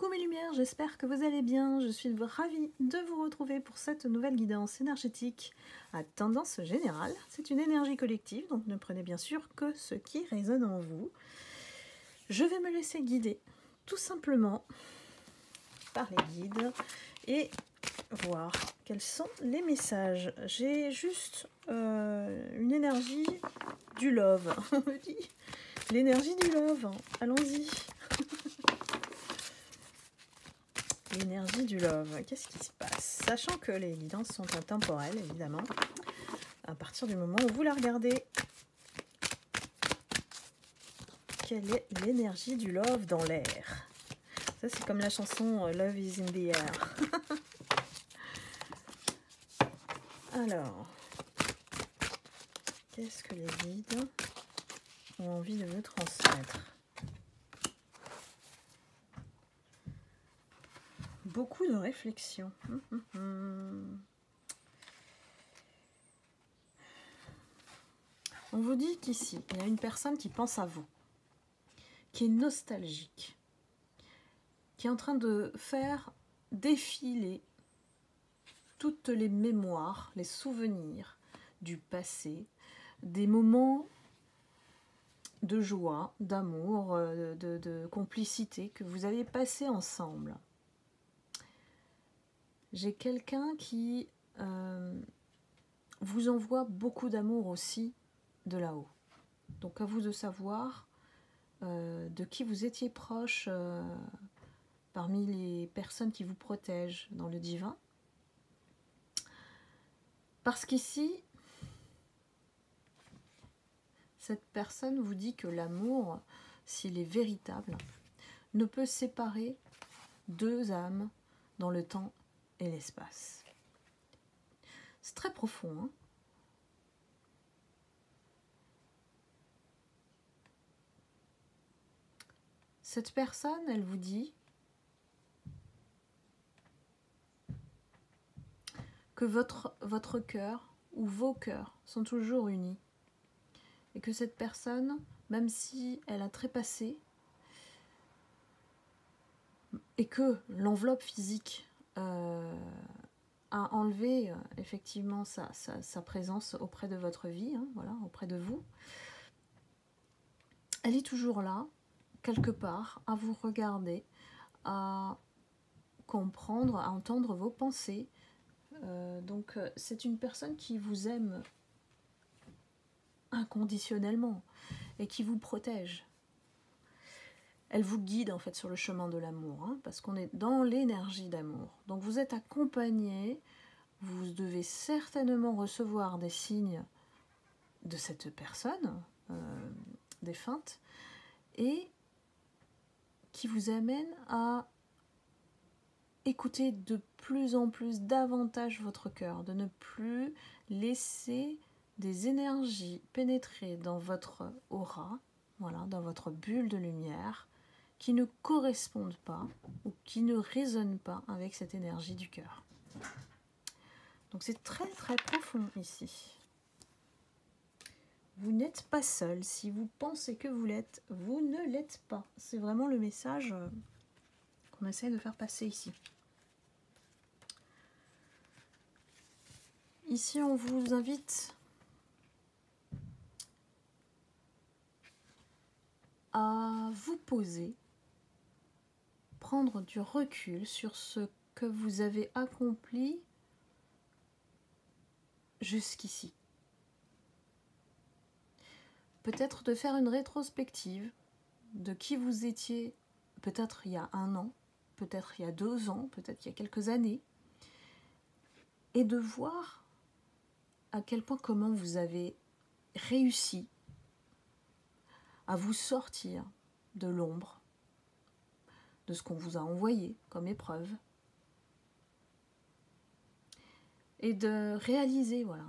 Coucou mes lumières, j'espère que vous allez bien. Je suis ravie de vous retrouver pour cette nouvelle guidance énergétique à tendance générale. C'est une énergie collective, donc ne prenez bien sûr que ce qui résonne en vous. Je vais me laisser guider tout simplement par les guides et voir quels sont les messages. J'ai juste une énergie du love. On me dit l'énergie du love. Allons-y. L'énergie du love, qu'est-ce qui se passe? Sachant que les guidances sont intemporelles, évidemment, à partir du moment où vous la regardez. Quelle est l'énergie du love dans l'air? Ça, c'est comme la chanson Love is in the air. Alors, qu'est-ce que les guides ont envie de me transmettre? Beaucoup de réflexion. On vous dit qu'ici, il y a une personne qui pense à vous, qui est nostalgique, qui est en train de faire défiler toutes les mémoires, les souvenirs du passé, des moments de joie, d'amour, de complicité que vous avez passé ensemble. J'ai quelqu'un qui vous envoie beaucoup d'amour aussi de là-haut. Donc à vous de savoir de qui vous étiez proche parmi les personnes qui vous protègent dans le divin. Parce qu'ici, cette personne vous dit que l'amour, s'il est véritable, ne peut séparer deux âmes dans le temps et l'espace. C'est très profond, hein? Cette personne, elle vous dit que votre cœur ou vos cœurs sont toujours unis. Et que cette personne, même si elle a trépassé, et que l'enveloppe physique a enlevé effectivement sa présence auprès de votre vie, hein, voilà, auprès de vous, elle est toujours là, quelque part, à vous regarder, à comprendre, à entendre vos pensées. Donc c'est une personne qui vous aime inconditionnellement et qui vous protège. Elle vous guide en fait sur le chemin de l'amour, hein, parce qu'on est dans l'énergie d'amour. Donc vous êtes accompagné, vous devez certainement recevoir des signes de cette personne défunte et qui vous amène à écouter de plus en plus davantage votre cœur, de ne plus laisser des énergies pénétrer dans votre aura, voilà, dans votre bulle de lumière, qui ne correspondent pas ou qui ne résonnent pas avec cette énergie du cœur. Donc c'est très très profond ici. Vous n'êtes pas seul. Si vous pensez que vous l'êtes, vous ne l'êtes pas. C'est vraiment le message qu'on essaie de faire passer ici. Ici, on vous invite à vous poser, prendre du recul sur ce que vous avez accompli jusqu'ici. Peut-être de faire une rétrospective de qui vous étiez, peut-être il y a 1 an, peut-être il y a 2 ans, peut-être il y a quelques années, et de voir à quel point, comment vous avez réussi à vous sortir de l'ombre, de ce qu'on vous a envoyé comme épreuve, et de réaliser, voilà,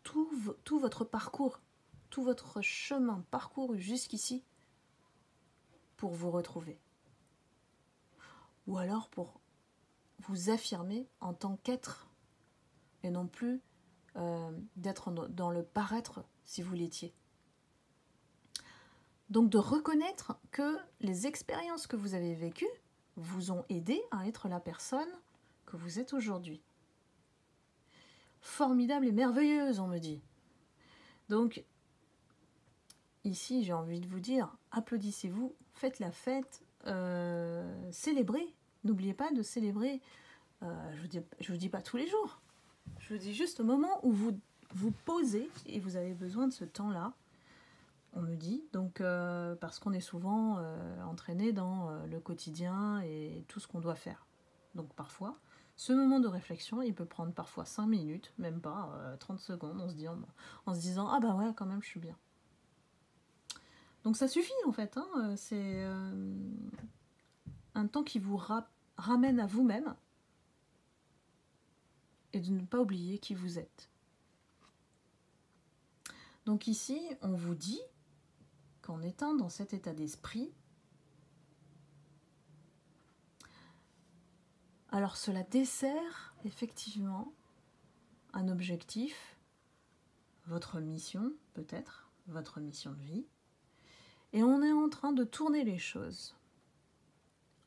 tout votre parcours, tout votre chemin parcouru jusqu'ici pour vous retrouver. Ou alors pour vous affirmer en tant qu'être et non plus d'être dans le paraître si vous l'étiez. Donc de reconnaître que les expériences que vous avez vécues vous ont aidé à être la personne que vous êtes aujourd'hui. Formidable et merveilleuse, on me dit. Donc, ici, j'ai envie de vous dire, applaudissez-vous, faites la fête, célébrez. N'oubliez pas de célébrer, je vous dis pas tous les jours, je vous dis juste au moment où vous vous posez et vous avez besoin de ce temps-là, on me dit, donc parce qu'on est souvent entraîné dans le quotidien et tout ce qu'on doit faire. Donc parfois, ce moment de réflexion, il peut prendre parfois 5 minutes, même pas 30 secondes, en se disant « Ah bah ouais, quand même, je suis bien ». Donc ça suffit en fait, hein, c'est un temps qui vous ramène à vous-même et de ne pas oublier qui vous êtes. Donc ici, on vous dit qu'en étant dans cet état d'esprit, alors cela dessert effectivement un objectif, votre mission peut-être, votre mission de vie, et on est en train de tourner les choses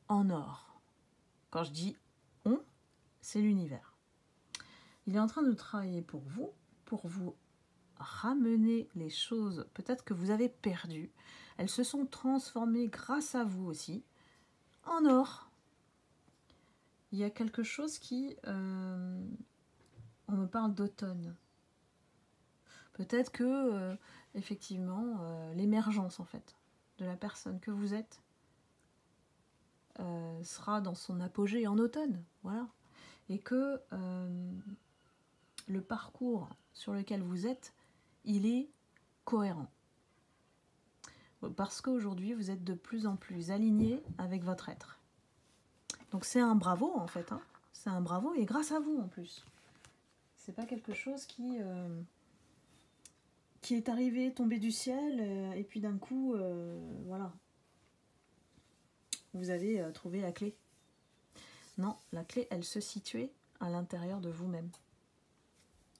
en or. Quand je dis on, c'est l'univers. Il est en train de travailler pour vous ramener les choses peut-être que vous avez perdues. Elles se sont transformées grâce à vous aussi en or. Il y a quelque chose qui... on me parle d'automne. Peut-être que, effectivement, l'émergence, en fait, de la personne que vous êtes sera dans son apogée en automne. Voilà. Et que le parcours sur lequel vous êtes, il est cohérent. Parce qu'aujourd'hui, vous êtes de plus en plus aligné avec votre être. Donc c'est un bravo en fait, hein. C'est un bravo et grâce à vous en plus. C'est pas quelque chose qui est arrivé, tombé du ciel et puis d'un coup, voilà. Vous avez trouvé la clé. Non, la clé, elle se situait à l'intérieur de vous-même.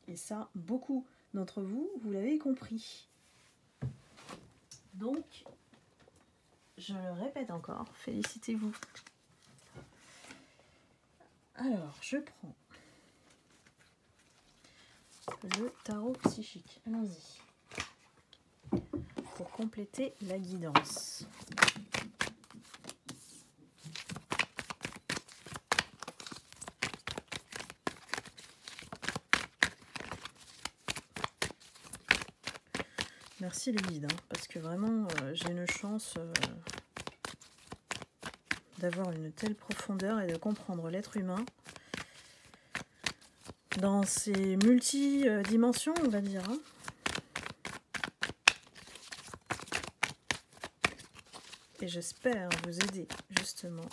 Et ça, beaucoup d'entre vous, vous l'avez compris. Donc, je le répète encore, félicitez-vous. Alors, je prends le tarot psychique. Allons-y. Pour compléter la guidance. Merci les guides, hein, parce que vraiment, j'ai une chance d'avoir une telle profondeur et de comprendre l'être humain dans ses multi-dimensions, on va dire. Hein. Et j'espère vous aider, justement,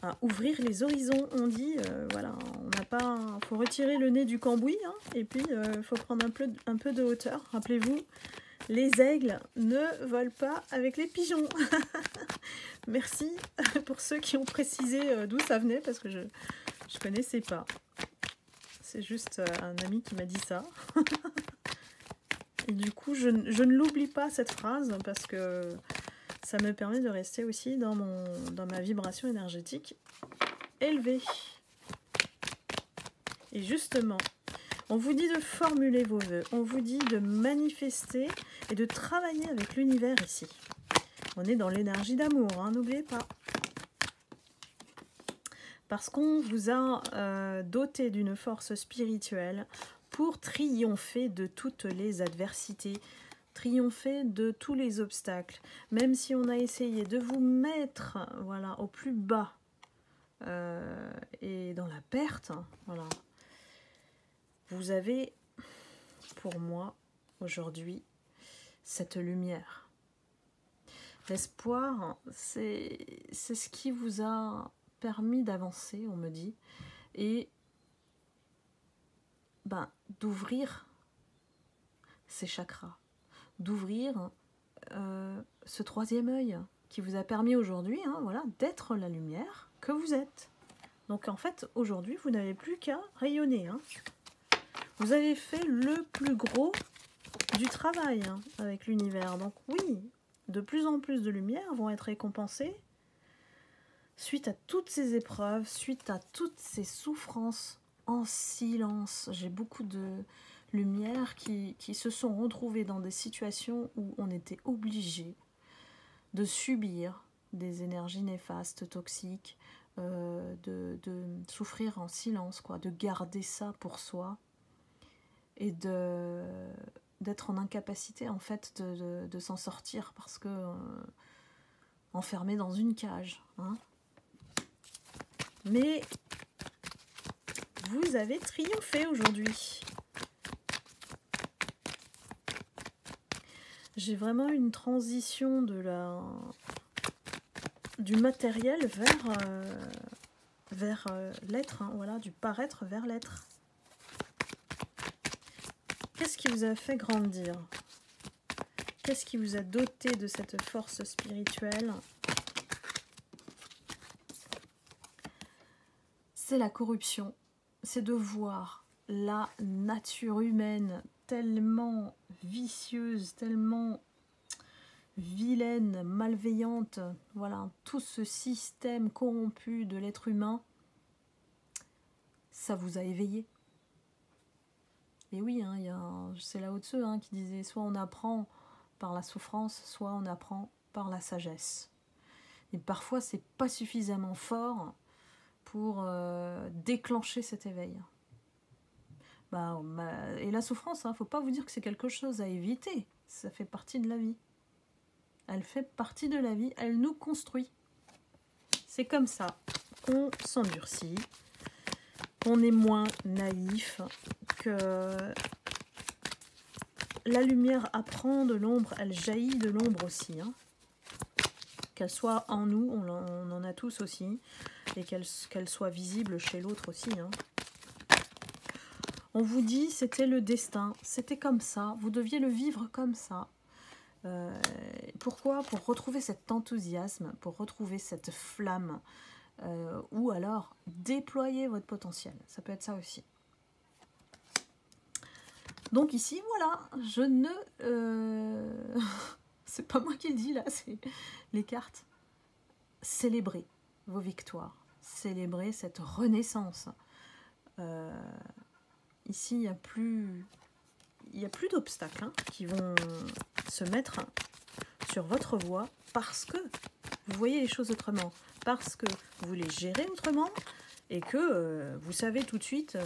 à ouvrir les horizons. On dit, voilà, on n'a pas, faut retirer le nez du cambouis, hein, et puis faut prendre un peu de hauteur. Rappelez-vous, les aigles ne volent pas avec les pigeons. Merci pour ceux qui ont précisé d'où ça venait, parce que je connaissais pas. C'est juste un ami qui m'a dit ça. Et du coup, je ne l'oublie pas cette phrase, parce que ça me permet de rester aussi dans ma vibration énergétique élevée. Et justement, on vous dit de formuler vos vœux, on vous dit de manifester et de travailler avec l'univers ici. On est dans l'énergie d'amour, hein, n'oubliez pas. Parce qu'on vous a doté d'une force spirituelle pour triompher de toutes les adversités, triompher de tous les obstacles. Même si on a essayé de vous mettre, voilà, au plus bas et dans la perte, voilà. Vous avez, pour moi, aujourd'hui, cette lumière. L'espoir, c'est ce qui vous a permis d'avancer, on me dit, et d'ouvrir ces chakras, d'ouvrir ce troisième œil qui vous a permis aujourd'hui, hein, voilà, d'être la lumière que vous êtes. Donc en fait, aujourd'hui, vous n'avez plus qu'à rayonner. Hein. Vous avez fait le plus gros du travail hein, avec l'univers. Donc oui, de plus en plus de lumières vont être récompensées suite à toutes ces épreuves, suite à toutes ces souffrances en silence. J'ai beaucoup de lumières qui se sont retrouvées dans des situations où on était obligé de subir des énergies néfastes, toxiques, de souffrir en silence, quoi, de garder ça pour soi et d'être en incapacité en fait de s'en sortir parce que enfermé dans une cage. Hein. Mais vous avez triomphé aujourd'hui. J'ai vraiment une transition du matériel vers l'être, hein, voilà, du paraître vers l'être. Qu'est-ce qui vous a fait grandir? Qu'est-ce qui vous a doté de cette force spirituelle? C'est la corruption. C'est de voir la nature humaine tellement vicieuse, tellement vilaine, malveillante, voilà, tout ce système corrompu de l'être humain, ça vous a éveillé. Et oui, hein, c'est Lao Tzu hein, qui disait soit on apprend par la souffrance, soit on apprend par la sagesse. Et parfois, c'est pas suffisamment fort pour déclencher cet éveil. Et la souffrance, faut pas vous dire que c'est quelque chose à éviter. Ça fait partie de la vie. Elle fait partie de la vie, elle nous construit. C'est comme ça qu'on s'endurcit, qu'on est moins naïf, que la lumière apprend de l'ombre, elle jaillit de l'ombre aussi. Hein. Qu'elle soit en nous, on en a tous aussi, et qu'elle soit visible chez l'autre aussi. Hein. On vous dit, c'était le destin, c'était comme ça, vous deviez le vivre comme ça. Pourquoi? Pour retrouver cet enthousiasme, pour retrouver cette flamme, ou alors déployer votre potentiel. Ça peut être ça aussi. Donc ici, voilà, je ne... c'est pas moi qui le dis là, c'est les cartes. Célébrez vos victoires, célébrez cette renaissance. Ici, il n'y a plus d'obstacles hein, qui vont se mettre sur votre voie parce que vous voyez les choses autrement, parce que vous les gérez autrement et que vous savez tout de suite,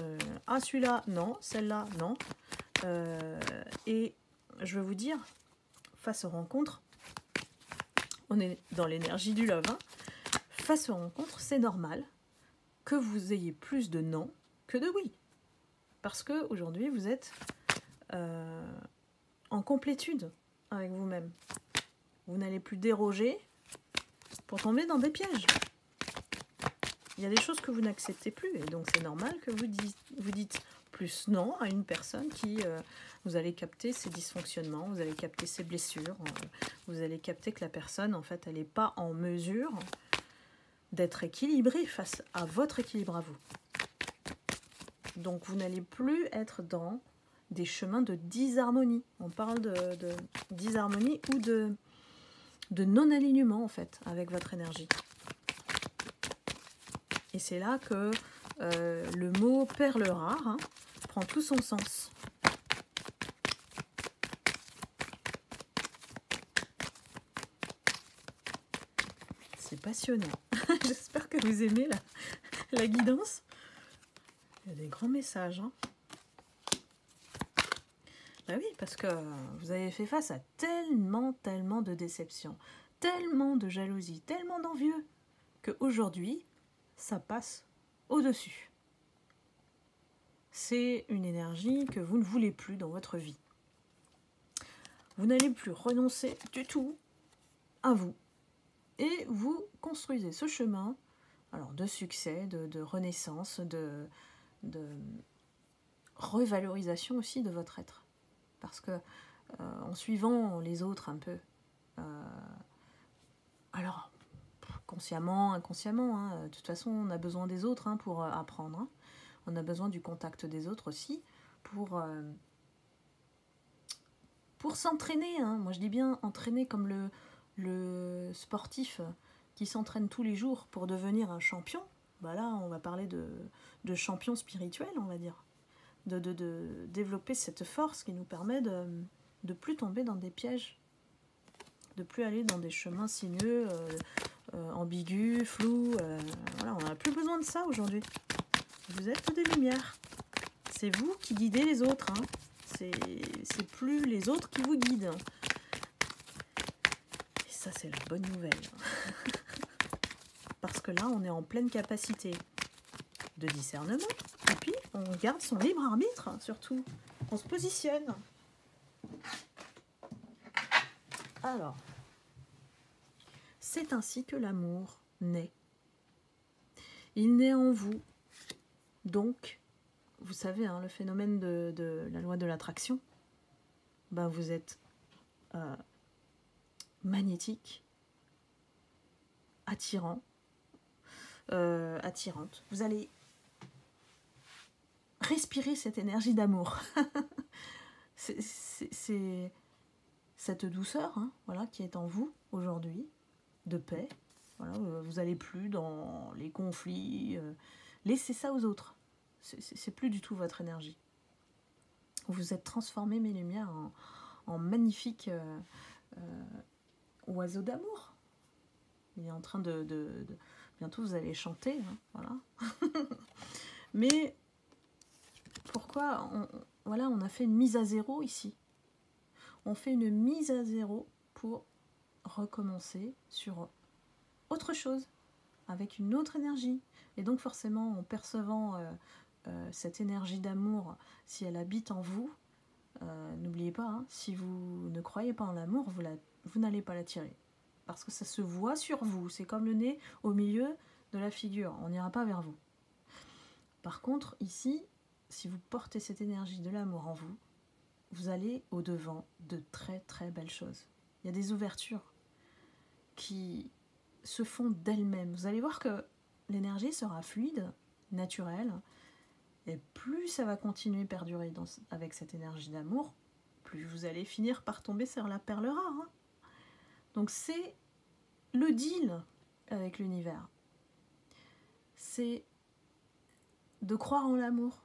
ah celui-là, non, celle-là, non. Et je vais vous dire, face aux rencontres, on est dans l'énergie du love, hein, face aux rencontres, c'est normal que vous ayez plus de non que de oui. Parce qu'aujourd'hui, vous êtes en complétude avec vous-même. Vous n'allez plus déroger pour tomber dans des pièges. Il y a des choses que vous n'acceptez plus, et donc c'est normal que vous dites plus non à une personne qui... vous allez capter ses dysfonctionnements, vous allez capter ses blessures, vous allez capter que la personne, en fait, elle n'est pas en mesure d'être équilibrée face à votre équilibre à vous. Donc vous n'allez plus être dans des chemins de disharmonie. On parle de disharmonie ou de non-alignement en fait avec votre énergie. Et c'est là que le mot perle rare hein, prend tout son sens. C'est passionnant. J'espère que vous aimez la guidance. Il y a des grands messages. Hein. Ben oui, parce que vous avez fait face à tellement de déceptions, tellement de jalousie, tellement d'envieux, qu'aujourd'hui, ça passe au-dessus. C'est une énergie que vous ne voulez plus dans votre vie. Vous n'allez plus renoncer du tout à vous. Et vous construisez ce chemin alors, de succès, de renaissance, de revalorisation aussi de votre être. Parce que en suivant les autres un peu, alors consciemment, inconsciemment, hein, de toute façon on a besoin des autres hein, pour apprendre. Hein. On a besoin du contact des autres aussi pour pour s'entraîner, hein. Moi je dis bien entraîner comme le sportif qui s'entraîne tous les jours pour devenir un champion. Bah là, on va parler de champion spirituel, on va dire. De développer cette force qui nous permet de plus tomber dans des pièges, de plus aller dans des chemins sinueux, ambigus, flous. Voilà, on n'a plus besoin de ça aujourd'hui. Vous êtes des lumières. C'est vous qui guidez les autres. Hein. C'est plus les autres qui vous guident. Et ça, c'est la bonne nouvelle. Parce que là, on est en pleine capacité de discernement. Et puis, on garde son libre arbitre, surtout. On se positionne. Alors, c'est ainsi que l'amour naît. Il naît en vous. Donc, vous savez, hein, le phénomène de la loi de l'attraction, ben vous êtes magnétique, attirant, attirante. Vous allez respirer cette énergie d'amour. C'est cette douceur, hein, voilà, qui est en vous aujourd'hui, de paix. Voilà, vous n'allez plus dans les conflits. Laissez ça aux autres. C'est plus du tout votre énergie. Vous êtes transformé, mes lumières, en magnifique oiseau d'amour. Il est en train bientôt vous allez chanter, hein, voilà. Mais pourquoi voilà, on a fait une mise à zéro ici. On fait une mise à zéro pour recommencer sur autre chose, avec une autre énergie. Et donc forcément, en percevant cette énergie d'amour, si elle habite en vous, n'oubliez pas, hein, si vous ne croyez pas en l'amour, vous n'allez pas l'attirer. Parce que ça se voit sur vous. C'est comme le nez au milieu de la figure. On n'ira pas vers vous. Par contre, ici, si vous portez cette énergie de l'amour en vous, vous allez au-devant de très très belles choses. Il y a des ouvertures qui se font d'elles-mêmes. Vous allez voir que l'énergie sera fluide, naturelle, et plus ça va continuer à perdurer avec cette énergie d'amour, plus vous allez finir par tomber sur la perle rare. Hein. Donc c'est le deal avec l'univers. C'est de croire en l'amour.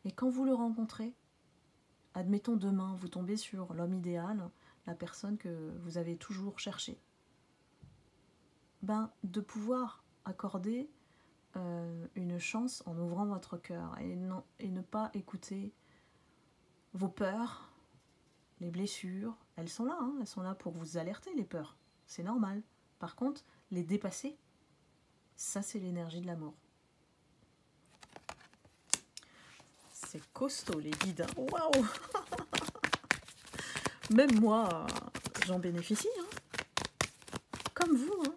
Et quand vous le rencontrez, admettons demain, vous tombez sur l'homme idéal, la personne que vous avez toujours cherchée. Ben, de pouvoir accorder une chance en ouvrant votre cœur et ne pas écouter vos peurs, les blessures. Elles sont là, hein, elles sont là pour vous alerter, les peurs. C'est normal. Par contre, les dépasser, ça c'est l'énergie de l'amour. C'est costaud les guides. Hein. Waouh. Même moi, j'en bénéficie. Hein. Comme vous. Hein.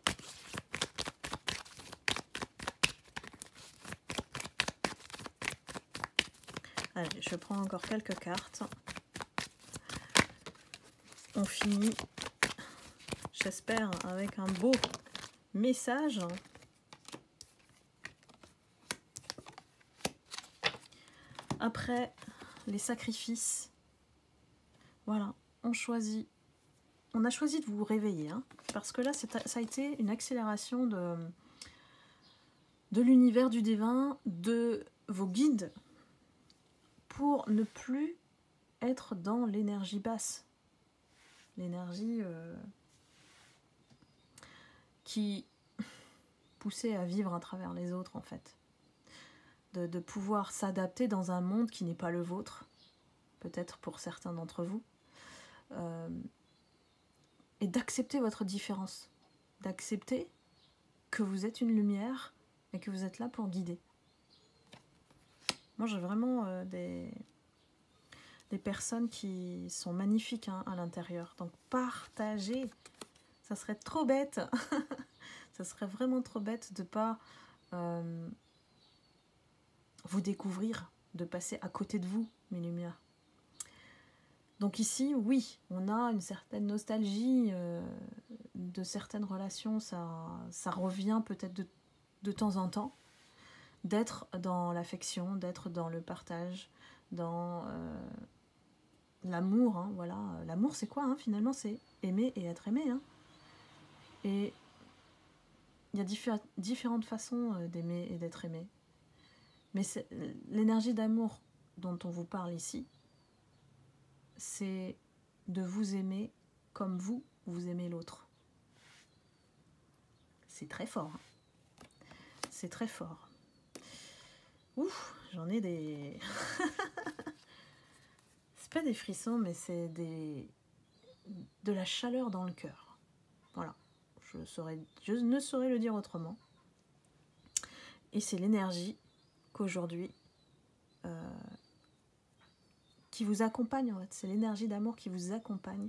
Allez, je prends encore quelques cartes. On finit, j'espère, avec un beau message. Après les sacrifices, voilà, on a choisi de vous réveiller, hein, parce que là, ça a été une accélération de l'univers du divin, de vos guides, pour ne plus être dans l'énergie basse, l'énergie qui poussait à vivre à travers les autres, en fait. De pouvoir s'adapter dans un monde qui n'est pas le vôtre, peut-être pour certains d'entre vous, et d'accepter votre différence, d'accepter que vous êtes une lumière et que vous êtes là pour guider. Moi, j'ai vraiment des personnes qui sont magnifiques, hein, à l'intérieur. Donc, partagez. Ça serait trop bête. Ça serait vraiment trop bête de ne pas vous découvrir, de passer à côté de vous, mes lumières. Donc ici, oui, on a une certaine nostalgie de certaines relations. Ça revient peut-être de temps en temps. D'être dans l'affection, d'être dans le partage, dans l'amour, hein, voilà. L'amour, c'est quoi, hein, finalement? C'est aimer et être aimé. Hein. Et il y a différentes façons d'aimer et d'être aimé. Mais l'énergie d'amour dont on vous parle ici, c'est de vous aimer comme vous aimez l'autre. C'est très fort. Hein. C'est très fort. Ouf, j'en ai des... c'est pas des frissons, mais c'est de la chaleur dans le cœur. Voilà. Je ne saurais le dire autrement. Et c'est l'énergie qu'aujourd'hui... qui vous accompagne, en fait. C'est l'énergie d'amour qui vous accompagne.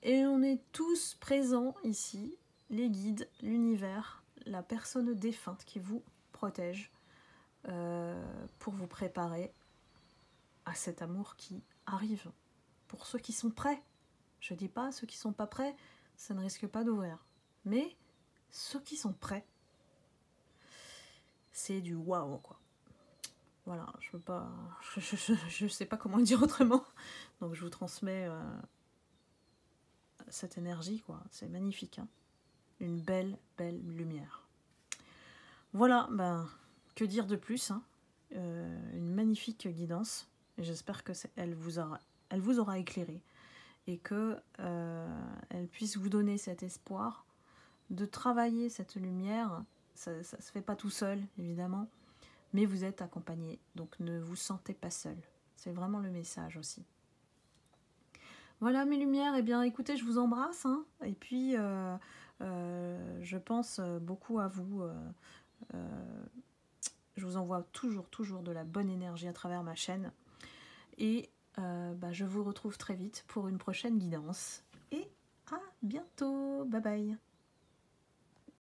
Et on est tous présents ici, les guides, l'univers, la personne défunte qui vous protège pour vous préparer à cet amour qui arrive. Pour ceux qui sont prêts. Je dis pas ceux qui sont pas prêts, ça ne risque pas d'ouvrir. Mais ceux qui sont prêts, c'est du waouh, quoi. Voilà, je sais pas comment le dire autrement. Donc je vous transmets cette énergie, quoi. C'est magnifique, hein. Une belle, belle lumière. Voilà, ben, que dire de plus, hein. Une magnifique guidance. Et j'espère que elle vous aura éclairé et que elle puisse vous donner cet espoir de travailler cette lumière. Ça se fait pas tout seul, évidemment, mais vous êtes accompagné, donc ne vous sentez pas seul. C'est vraiment le message aussi. Voilà mes lumières, et bien écoutez, je vous embrasse, hein, et puis je pense beaucoup à vous. Je vous envoie toujours de la bonne énergie à travers ma chaîne. Et je vous retrouve très vite pour une prochaine guidance. Et à bientôt. Bye bye.